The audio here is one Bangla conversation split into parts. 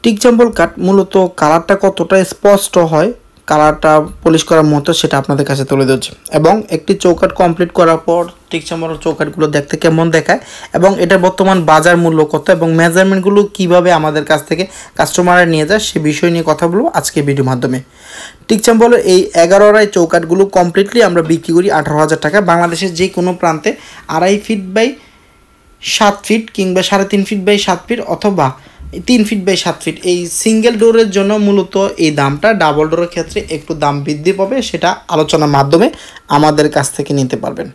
টিকচাম্বল কাঠ মূলত কালারটা কতটা স্পষ্ট হয়, কালারটা পলিশ করার মতো সেটা আপনাদের কাছে তুলে ধরছি। এবং একটি চৌকাঠ কমপ্লিট করার পর টিকচাম্বল চৌকাঠগুলো দেখতে কেমন দেখায় এবং এটার বর্তমান বাজার মূল্য কত এবং মেজারমেন্টগুলো কীভাবে আমাদের কাছ থেকে কাস্টমাররা নিয়ে যায় সে বিষয় নিয়ে কথা বলবো আজকে ভিডিওর মাধ্যমে। টিকচাম্বলের এই 11 আড়াই চৌকাঠগুলো কমপ্লিটলি আমরা বিক্রি করি 18,000 টাকা। বাংলাদেশের যে কোনো প্রান্তে 2.5 ফিট বাই 7 ফিট কিংবা 3.5 ফিট বাই 7 ফিট অথবা 3 ফিট বাই 7 ফিট এই সিঙ্গেল ডোরের জন্য মূলত এই দামটা, ডাবল ডোরের ক্ষেত্রে একটু দাম বৃদ্ধি পাবে, সেটা আলোচনার মাধ্যমে আমাদের কাছ থেকে নিতে পারবেন।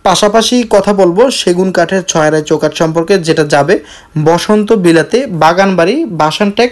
পাশাপাশি কথা বলবো সেগুন কাঠের 6 আড়াই চৌকাঠ সম্পর্কে, যেটা যাবে বসন্ত বিলাতে বাগানবাড়ি বাসানটেক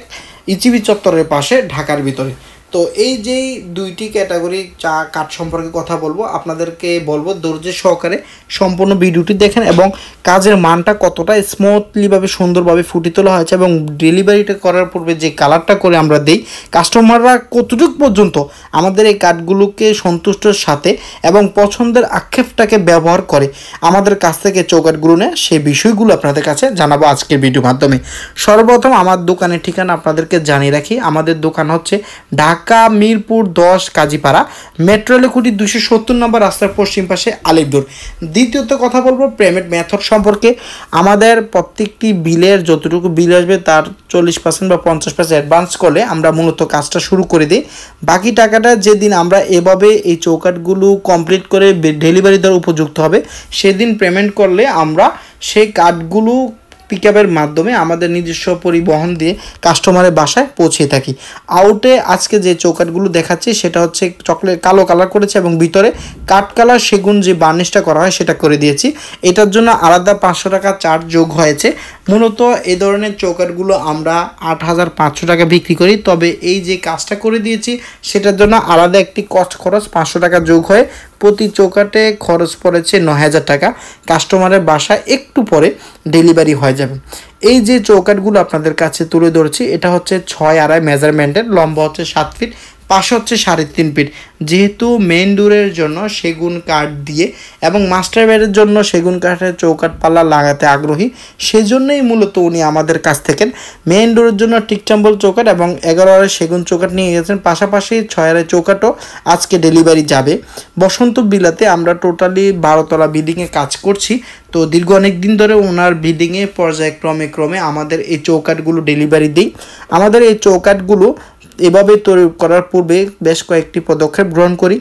ইচিবি চত্বরের পাশে ঢাকার ভিতরে। তো এই যেই দুইটি ক্যাটাগরি চা কাঠ সম্পর্কে কথা বলবো, আপনাদেরকে বলবো ধৈর্য সহকারে সম্পূর্ণ ভিডিওটি দেখেন এবং কাজের মানটা কতটা স্মুথলিভাবে সুন্দরভাবে ফুটিয়ে তোলা হয়েছে এবং ডেলিভারিটা করার পূর্বে যে কালারটা করে আমরা দিই, কাস্টমাররা কতটুকু পর্যন্ত আমাদের এই কাঠগুলোকে সন্তুষ্টর সাথে এবং পছন্দের আক্ষেপটাকে ব্যবহার করে আমাদের কাছ থেকে চৌকাঠগুলো নেয়, সেই বিষয়গুলো আপনাদের কাছে জানাবো আজকের ভিডিওর মাধ্যমে। সর্বপ্রথম আমার দোকানের ঠিকানা আপনাদেরকে জানিয়ে রাখি। আমাদের দোকান হচ্ছে ঢাকা মিরপুর 10 কাজীপাড়া, মেট্রো রেল খুঁটি 270 নম্বর রাস্তার পশ্চিম পাশে আলিপুর। দ্বিতীয়ত কথা বলবো পেমেন্ট মেথড সম্পর্কে। আমাদের প্রত্যেকটি বিলের যতটুকু বিল আসবে তার 40% বা 50% অ্যাডভান্স করলে আমরা মূলত কাজটা শুরু করে দিই। বাকি টাকাটা যেদিন আমরা এভাবে এই চৌকাঠগুলো কমপ্লিট করে ডেলিভারি দেওয়ার উপযুক্ত হবে সেদিন পেমেন্ট করলে আমরা সেই কাঠগুলো পিকআপের মাধ্যমে আমাদের নিজস্ব পরিবহন দিয়ে কাস্টমারের বাসায় পৌঁছে থাকি। আউটে আজকে যে চৌকাঠগুলো দেখাচ্ছি সেটা হচ্ছে চকলেট কালো কালার করেছে এবং ভিতরে কাঠ কালার সেগুন যে বার্নিশটা করা হয় সেটা করে দিয়েছি। এটার জন্য আলাদা 500 টাকা চার্জ যোগ হয়েছে। মূলত এই ধরনের চৌকাঠগুলো আমরা 8,500 টাকা বিক্রি করি, তবে এই যে কাজটা করে দিয়েছি সেটার জন্য আলাদা একটি কস্ট খরচ 500 টাকা যোগ হয়ে প্রতি চৌকাঠে খরচ পড়েছে 9,000 টাকা। কাস্টমারের বাসায় একটু পরে ডেলিভারি হয়ে যাবে। এই যে চৌকাঠগুলো আপনাদের কাছে তুলে ধরছি এটা হচ্ছে 6 আড়াই মেজারমেন্টের, লম্বা হচ্ছে 7 ফিট, পাশে হচ্ছে 3.5 ফিট। যেহেতু মেন ডোরের জন্য সেগুন কাঠ দিয়ে এবং মাস্টার বেডের জন্য সেগুন কাঠের চৌকাঠ পাল্লা লাগাতে আগ্রহী, সেজন্যই মূলত উনি আমাদের কাছ থেকে মেন ডোরের জন্য টিকচাম্বল চৌকাঠ এবং 11 আড়াই সেগুন চৌকাঠ নিয়ে গেছেন। পাশাপাশি 6 আড়াই চৌকাঠও আজকে ডেলিভারি যাবে। বসন্ত বিলাতে আমরা টোটালি 12 তলা বিল্ডিংয়ে কাজ করছি। তো দীর্ঘ অনেক দিন ধরে ওনার বিল্ডিংয়ে পর্যায়ক্রমে আমাদের এই চৌকাঠগুলো ডেলিভারি দিই। আমাদের এই চৌকাঠগুলো এভাবে তৈরি করার পূর্বে বেশ কয়েকটি পদক্ষেপ গ্রহণ করি।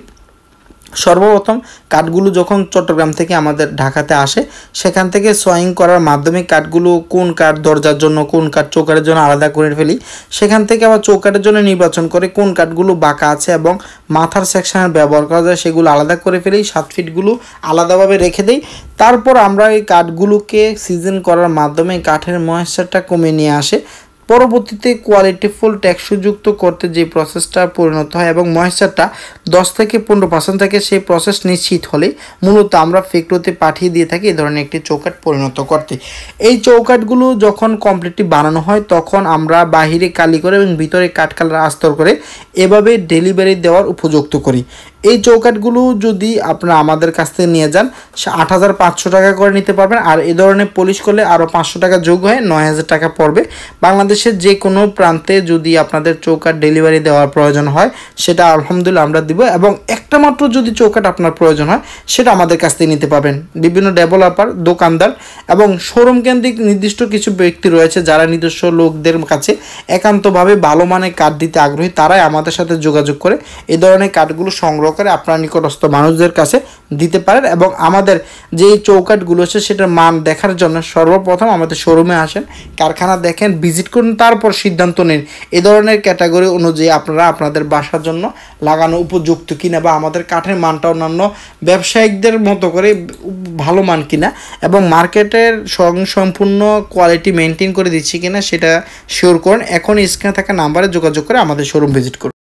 সর্বপ্রথম কাঠগুলো যখন চট্টগ্রাম থেকে আমাদের ঢাকাতে আসে সেখান থেকে সোয়িং করার মাধ্যমে কাঠগুলো কোন কাঠ দরজার জন্য, কোন কাঠ চৌকাঠের জন্য আলাদা করে ফেলি। সেখান থেকে আবার চৌকাঠের জন্য নির্বাচন করে কোন কাঠগুলো বাঁকা আছে এবং মাথার সেকশনের ব্যবহার করা যায় সেগুলো আলাদা করে ফেলি। 7 ফিটগুলো আলাদাভাবে রেখে দিই। তারপর আমরা এই কাঠগুলোকে সিজন করার মাধ্যমে কাঠের ময়েশ্চারটা কমিয়ে নিয়ে আসে। পরবর্তীতে কোয়ালিটিফুল টেক্সচারযুক্ত করতে যে প্রসেসটা পরিণত হয় এবং ময়েশ্চারটা 10 থেকে 15% থেকে সেই প্রসেস নিশ্চিত হলে মূলত আমরা ফ্যাক্টরিতে পাঠিয়ে দিয়ে থাকি এই ধরনের একটি চৌকাঠ পরিণত করতে। এই চৌকাঠগুলো যখন কমপ্লিটলি বানানো হয় তখন আমরা বাহিরে কালি করে এবং ভিতরে কাঠ কালার আস্তর করে এভাবে ডেলিভারি দেওয়ার উপযুক্ত করি। এই চৌকাঠগুলো যদি আপনারা আমাদের কাছ থেকে নিয়ে যান 8,500 টাকা করে নিতে পারবেন, আর এই ধরনের পলিশ করলে আরও 500 টাকা যোগ হয়ে 9,000 টাকা পড়বে। বাংলাদেশের যে কোনো প্রান্তে যদি আপনাদের চৌকাঠ ডেলিভারি দেওয়ার প্রয়োজন হয় সেটা আলহামদুলিল্লাহ আমরা দিব, এবং একটা মাত্র যদি চৌকাঠ আপনার প্রয়োজন হয় সেটা আমাদের কাছ থেকে নিতে পারবেন। বিভিন্ন ডেভেলপার, দোকানদার এবং শোরুম কেন্দ্রিক নির্দিষ্ট কিছু ব্যক্তি রয়েছে যারা নিজস্ব লোকদের কাছে একান্তভাবে ভালো মানের কাঠ দিতে আগ্রহী, তারাই আমাদের সাথে যোগাযোগ করে এই ধরনের কাঠগুলো সংগ্রহ করে আপনার নিকটস্থ মানুষদের কাছে দিতে পারেন। এবং আমাদের যে চৌকাঠগুলো আছে সেটার মান দেখার জন্য সর্বপ্রথম আমাদের শোরুমে আসেন, কারখানা দেখেন, ভিজিট করুন, তারপর সিদ্ধান্ত নিন এই ধরনের ক্যাটাগরি অনুযায়ী আপনারা আপনাদের বাসার জন্য লাগানো উপযুক্ত কিনা বা আমাদের কাঠের মানটা অন্যান্য ব্যবসায়িকদের মতো করে ভালো মান কিনা এবং মার্কেটের সম্পূর্ণ কোয়ালিটি মেনটেন করে দিচ্ছি কিনা সেটা শিওর করুন। এখন স্ক্রিনে থাকা নাম্বারে যোগাযোগ করে আমাদের শোরুম ভিজিট করুন।